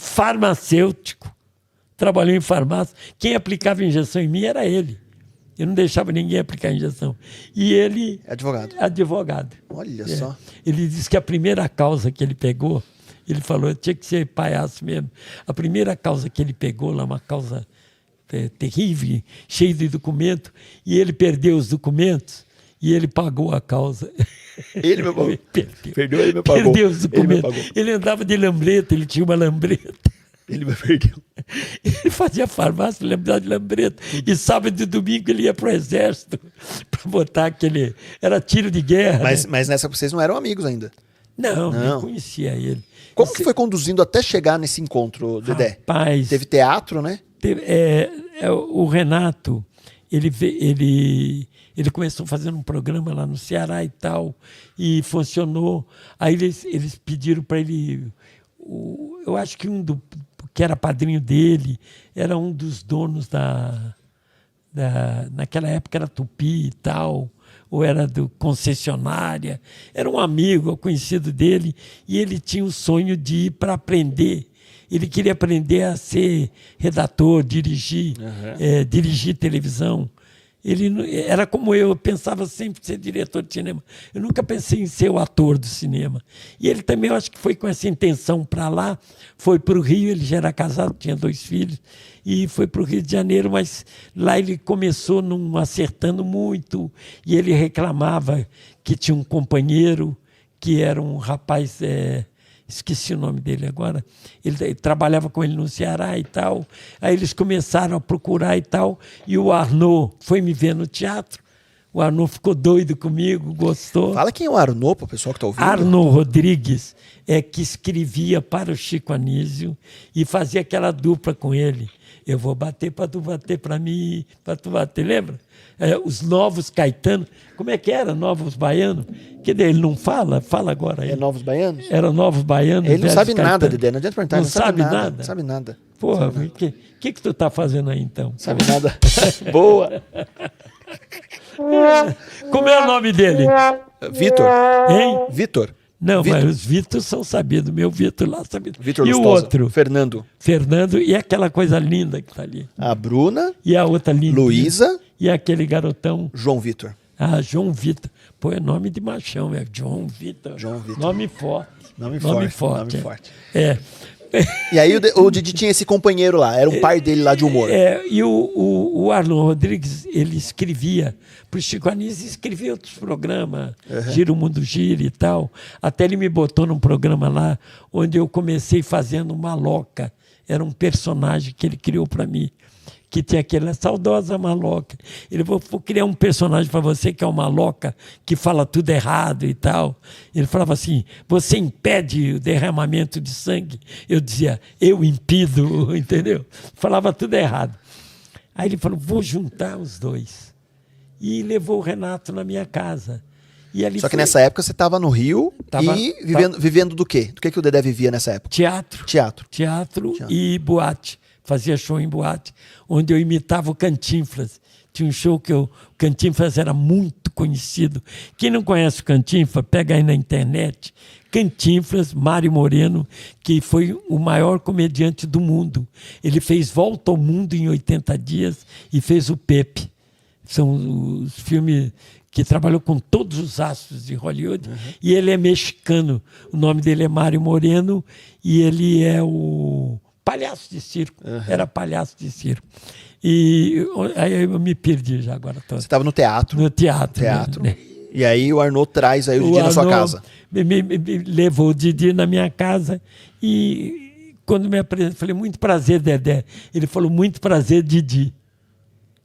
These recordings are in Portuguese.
farmacêutico, trabalhou em farmácia. Quem aplicava injeção em mim era ele. Eu não deixava ninguém aplicar injeção. E ele... Advogado. Advogado. Olha só. Ele disse que a primeira causa que ele pegou, ele falou, tinha que ser palhaço mesmo. A primeira causa que ele pegou lá, uma causa terrível, cheia de documento, e ele perdeu os documentos e ele pagou a causa. Ele me pagou. Perdeu, ele me pagou. Perdeu os documentos. Ele andava de lambreta, ele tinha uma lambreta. Ele me perdeu. Ele fazia farmácia, lembrava de lambreta. E sábado e domingo ele ia para o exército para botar aquele... Era tiro de guerra. Mas nessa vocês não eram amigos ainda? Não, eu conhecia ele. Como que foi conduzindo até chegar nesse encontro, Dedé? Rapaz... Teve teatro, né? O Renato, ele começou fazendo um programa lá no Ceará e tal, e funcionou. Aí eles pediram para ele... eu acho que que era padrinho dele, era um dos donos naquela época era Tupi e tal, ou era do concessionária, era um amigo, conhecido dele, e ele tinha o sonho de ir para aprender. Ele queria aprender a ser redator, dirigir televisão. Ele era como eu pensava sempre em ser diretor de cinema. Eu nunca pensei em ser o ator do cinema. E ele também, eu acho que foi com essa intenção para lá. Foi para o Rio, ele já era casado, tinha 2 filhos, e foi para o Rio de Janeiro, mas lá ele começou não acertando muito, e ele reclamava que tinha um companheiro que era um rapaz... esqueci o nome dele agora, ele trabalhava com ele no Ceará e tal, aí eles começaram a procurar e tal, e o Arnaud foi me ver no teatro, o Arnaud ficou doido comigo, gostou. Fala quem é o Arnaud, para o pessoal que está ouvindo. Arnaud Rodrigues que escrevia para o Chico Anísio e fazia aquela dupla com ele, eu vou bater para tu bater para mim, para tu bater, lembra? Os Novos Caetano, como é que era, Novos Baianos? Que ele não fala? Fala agora. É Novos Baianos? Era Novos Baianos. Ele não sabe nada, Dedé, não adianta perguntar. Não sabe nada? Não sabe nada. Porra, o que tu tá fazendo aí então? Sabe nada. Boa. Como é o nome dele? Vitor. Hein? Vitor. Não, Vitor. mas os Vitor são sabidos. Meu Vitor lá sabido. Vitor E Lustosa. o outro? Fernando. Fernando e aquela coisa linda que tá ali. A Bruna. E a outra linda. Luísa. E aquele garotão. João Vitor. Ah, João Vitor. Pô, é nome de machão, João Vitor. João Vitor. Nome forte. Nome forte. forte. É. E aí o Didi tinha esse companheiro lá, era um par dele lá de humor. E o Arnaud Rodrigues, ele escrevia, para o Chico Anísio, escrevia outros programas, Gira o Mundo Gira e tal. Até ele me botou num programa lá, onde eu comecei fazendo Maloca. Era um personagem que ele criou para mim, que tinha aquela saudosa maloca. Ele falou, vou criar um personagem para você que é uma maloca, que fala tudo errado e tal. Ele falava assim, você impede o derramamento de sangue? Eu dizia, eu impido, entendeu? Falava tudo errado. Aí ele falou, vou juntar os dois. E levou o Renato na minha casa. E ali Só que nessa época você estava no Rio vivendo do quê? Do que o Dedé vivia nessa época? Teatro e boate. Fazia show em boate, onde eu imitava o Cantinflas. Tinha um show que o Cantinflas era muito conhecido. Quem não conhece o Cantinflas, pega aí na internet. Cantinflas, Mário Moreno, que foi o maior comediante do mundo. Ele fez Volta ao Mundo em 80 dias e fez o Pepe. São os filmes que trabalhou com todos os astros de Hollywood. E ele é mexicano. O nome dele é Mário Moreno e ele é o... palhaço de circo, era palhaço de circo. E aí eu me perdi já agora. Você estava no teatro. No teatro. Né? E aí o Arnaud traz aí o Didi na sua casa. Me levou o Didi na minha casa e quando me apresentou, falei, muito prazer, Dedé. Ele falou, muito prazer, Didi.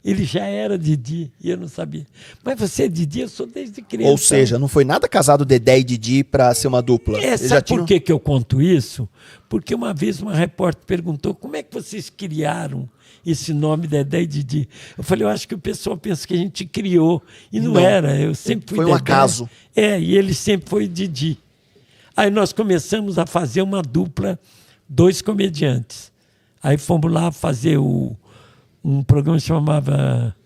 Ele já era Didi e eu não sabia. Mas você é Didi? Eu sou desde criança. Ou seja, não foi nada casado Dedé e Didi para ser uma dupla. Sabe por que eu conto isso? Porque uma vez uma repórter perguntou como é que vocês criaram esse nome Dedé e Didi. Eu falei, eu acho que o pessoal pensa que a gente criou. E não era. Eu sempre fui Foi um Dedé. acaso. E ele sempre foi Didi. Aí nós começamos a fazer uma dupla, 2 comediantes. Aí fomos lá fazer um programa que chamava...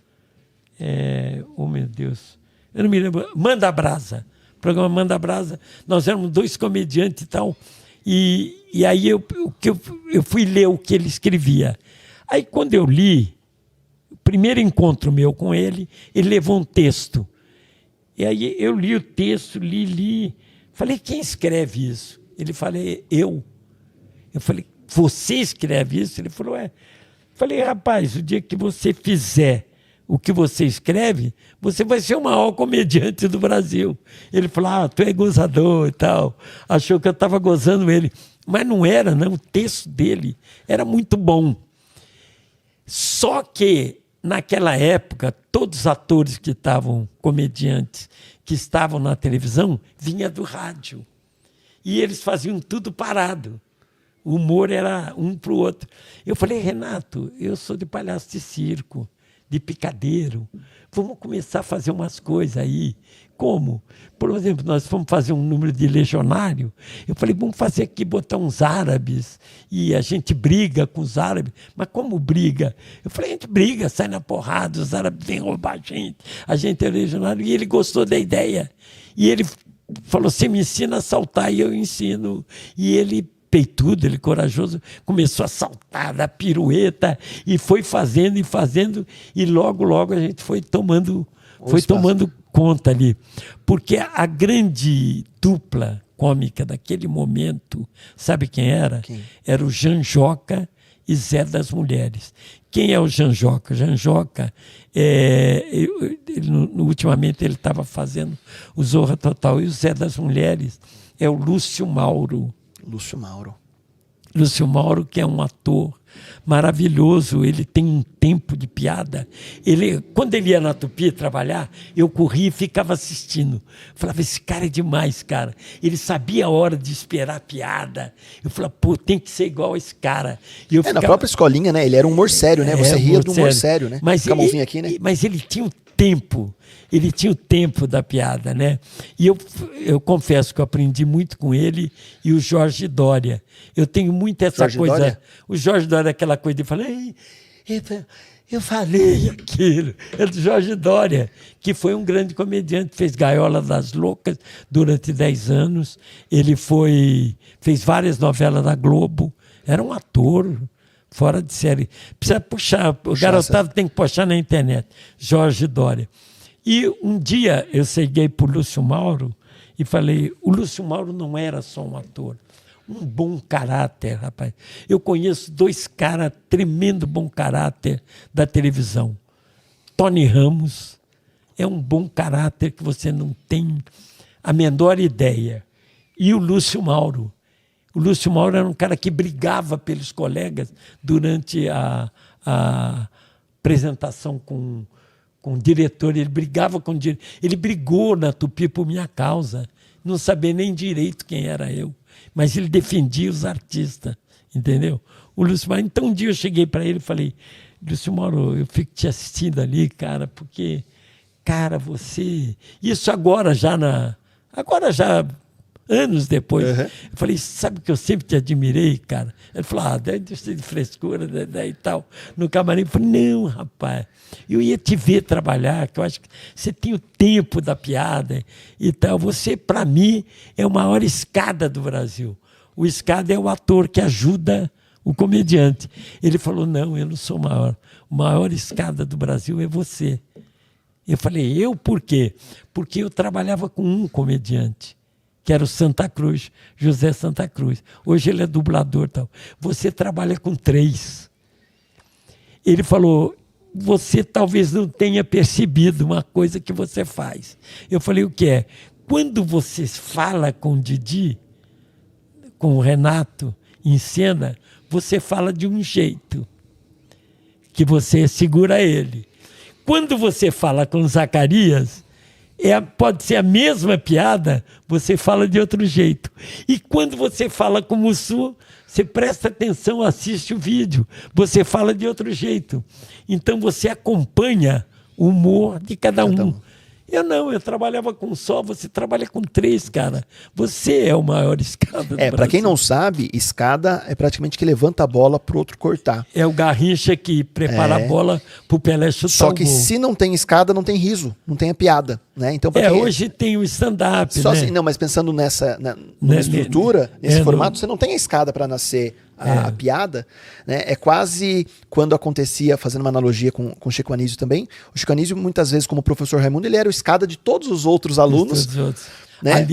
oh, meu Deus. Eu não me lembro. Manda Brasa. O programa Manda Brasa. Nós éramos 2 comediantes e tal. E aí eu fui ler o que ele escrevia. Aí quando eu li, o primeiro encontro meu com ele levou um texto. E aí eu li o texto, li. Falei, quem escreve isso? Ele falou, eu. Eu falei, você escreve isso? Ele falou, é. Falei, rapaz, o dia que você fizer o que você escreve, você vai ser o maior comediante do Brasil. Ele falou, tu é gozador e tal. Achou que eu estava gozando ele. Mas não era, não. O texto dele era muito bom. Só que, naquela época, todos os atores que estavam, comediantes, que estavam na televisão, vinha do rádio. E eles faziam tudo parado. O humor era um para o outro. Eu falei, Renato, eu sou de palhaço de circo, de picadeiro. Vamos começar a fazer umas coisas aí. Como? Por exemplo, nós fomos fazer um número de legionário. Eu falei, vamos fazer aqui, botar uns árabes. E a gente briga com os árabes. Mas como briga? Eu falei, a gente briga, sai na porrada, os árabes vêm roubar a gente. A gente é legionário. E ele gostou da ideia. E ele falou, você me ensina a saltar e eu ensino. E ele... peitudo, ele corajoso, começou a saltar, dar pirueta, e foi fazendo, e logo a gente foi tomando conta ali. Porque a grande dupla cômica daquele momento, sabe quem era? Quem? Era o Janjoca e Zé das Mulheres. Quem é o Janjoca? Janjoca, ultimamente ele estava fazendo o Zorra Total, e o Zé das Mulheres é o Lúcio Mauro. Lúcio Mauro, que é um ator maravilhoso, ele tem um tempo de piada. Quando ele ia na Tupi trabalhar, eu corria e ficava assistindo. Falava, esse cara é demais, cara. Ele sabia a hora de esperar a piada. Eu falava, pô, tem que ser igual a esse cara. E eu ficava... Na própria escolinha, né? Ele era um humor sério, né? Você ria do humor sério, né? Mas aqui, né? Mas ele tinha o tempo. Ele tinha o tempo da piada, né? E eu confesso que eu aprendi muito com ele e o Jorge Dória. Eu tenho muito essa coisa... Dória? O Jorge Dória é aquela coisa de falar... Eu falei aquilo. É do Jorge Dória, que foi um grande comediante, fez Gaiola das Loucas durante 10 anos. Ele fez várias novelas da Globo. Era um ator fora de série. Precisa puxar, o garotado tem que puxar na internet. Jorge Dória. E um dia eu cheguei para o Lúcio Mauro e falei, o Lúcio Mauro não era só um ator, um bom caráter, rapaz. Eu conheço 2 caras tremendo bom caráter da televisão. Tony Ramos é um bom caráter que você não tem a menor ideia. E o Lúcio Mauro. O Lúcio Mauro era um cara que brigava pelos colegas durante a apresentação com o diretor. Ele brigava com o diretor. Ele brigou na Tupi por minha causa. Não sabia nem direito quem era eu. Mas ele defendia os artistas, entendeu? O Lúcio Mauro. Então um dia eu cheguei para ele e falei, Lúcio Mauro, eu fico te assistindo ali, cara, porque, cara, você... Isso agora já anos depois. Uhum. Eu falei, sabe que eu sempre te admirei, cara? Ele falou, deve ser de frescura, e tal. No camarim, eu falei, não, rapaz, eu ia te ver trabalhar, que eu acho que você tem o tempo da piada e tal. Você, para mim, é a maior escada do Brasil. O escada é o ator que ajuda o comediante. Ele falou, não, eu não sou o maior. A maior escada do Brasil é você. Eu falei, eu por quê? Porque eu trabalhava com um comediante, que era o Santa Cruz, José Santa Cruz. Hoje ele é dublador e tal. Você trabalha com 3. Ele falou, você talvez não tenha percebido uma coisa que você faz. Eu falei, o que é? Quando você fala com o Didi, com o Renato, em cena, você fala de um jeito, que você segura ele. Quando você fala com o Zacarias... pode ser a mesma piada, você fala de outro jeito. E quando você fala com o Mussu, você presta atenção, assiste o vídeo, você fala de outro jeito. Então você acompanha o humor de cada um. Eu não, eu trabalhava com só, você trabalha com 3, cara. Você é o maior escada do Brasil. Para quem não sabe, escada é praticamente que levanta a bola pro outro cortar. É o Garrincha que prepara a bola pro Pelé chutar Só que se não tem escada, não tem riso, não tem a piada, né? Então, hoje tem o stand-up, né? Assim, não, mas pensando nessa estrutura, nesse formato, você não tem a escada para nascer a piada, né? É quase quando acontecia, fazendo uma analogia com o Chico Anísio também, o Chico Anísio, muitas vezes, como professor Raimundo, ele era o escada de todos os outros alunos, né?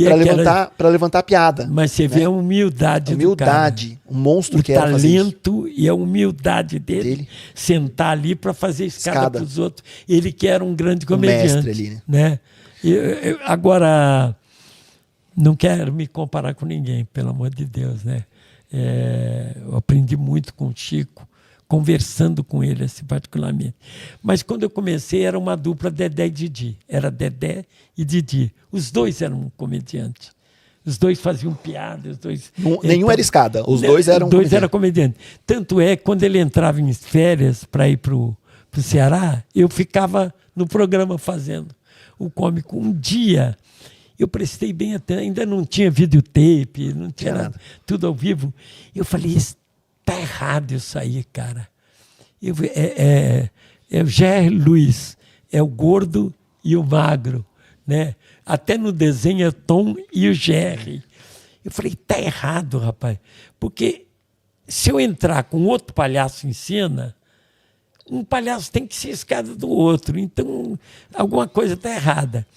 Para levantar a piada. Mas você vê a humildade do cara. Um monstro que era fazer isso. O talento e a humildade dele. Sentar ali para fazer escada para os outros. Ele que era um grande comediante. Mestre ali, né? Agora, não quero me comparar com ninguém, pelo amor de Deus, né? Eu aprendi muito com o Chico, conversando com ele, assim, particularmente. Mas quando eu comecei, era uma dupla Dedé e Didi. Era Dedé e Didi. Os dois eram comediantes. Os dois faziam piada. Os dois, nenhum era escada. Os dois eram comediantes. Eram comediantes. Tanto é que quando ele entrava em férias para ir para o Ceará, eu ficava no programa fazendo o cômico. Um dia... eu prestei bem até, ainda não tinha videotape, não tinha nada, tudo ao vivo. Eu falei, está errado isso aí, cara. É o Jerry Luiz, é o gordo e o magro, né? Até no desenho é Tom e o Jerry. Eu falei, está errado, rapaz. Porque se eu entrar com outro palhaço em cena, um palhaço tem que ser escada do outro. Então, alguma coisa está errada.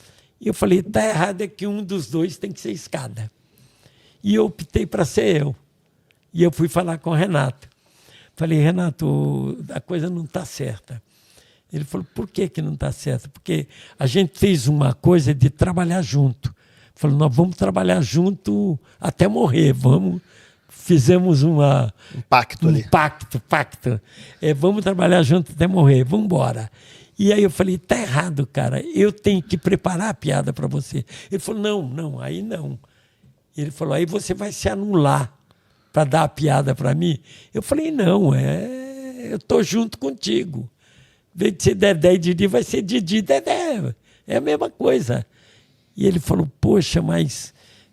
E eu falei, está errado é que um dos dois tem que ser escada. E eu optei para ser eu. E eu fui falar com o Renato. Falei, Renato, a coisa não está certa. Ele falou, por que não está certa? Porque a gente fez uma coisa de trabalhar junto. Falou, nós vamos trabalhar junto até morrer. Fizemos um pacto ali. Pacto. Vamos trabalhar junto até morrer, vamos embora. E aí eu falei, tá errado, cara. Eu tenho que preparar a piada para você. Ele falou, não, aí não. Ele falou, aí você vai se anular para dar a piada para mim. Eu falei, não, eu tô junto contigo. Em vez de ser Dedé e Didi, vai ser Didi e Dedé. É a mesma coisa. E ele falou, poxa, mas,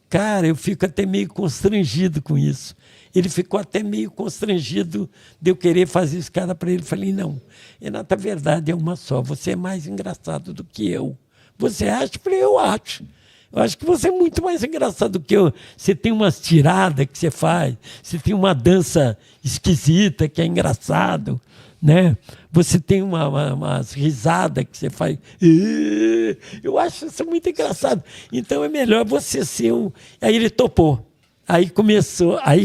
cara, eu fico até meio constrangido com isso. Ele ficou até meio constrangido de eu querer fazer escada para ele. Falei, não, Renato, a verdade é uma só. Você é mais engraçado do que eu. Você acha? Falei, eu acho. Eu acho que você é muito mais engraçado do que eu. Você tem umas tiradas que você faz. Você tem uma dança esquisita que é engraçado, né? Você tem umas risadas que você faz. Eu acho isso muito engraçado. Então é melhor você ser um... Aí ele topou. Aí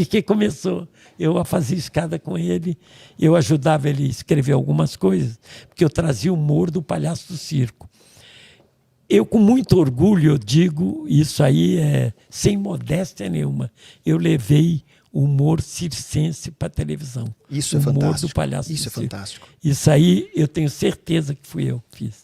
que começou eu a fazer escada com ele, eu ajudava ele a escrever algumas coisas, porque eu trazia o humor do palhaço do circo. Eu, com muito orgulho, eu digo, isso aí sem modéstia nenhuma, eu levei o humor circense para a televisão. Isso é fantástico. O humor do palhaço do circo. Fantástico. Isso aí eu tenho certeza que fui eu que fiz.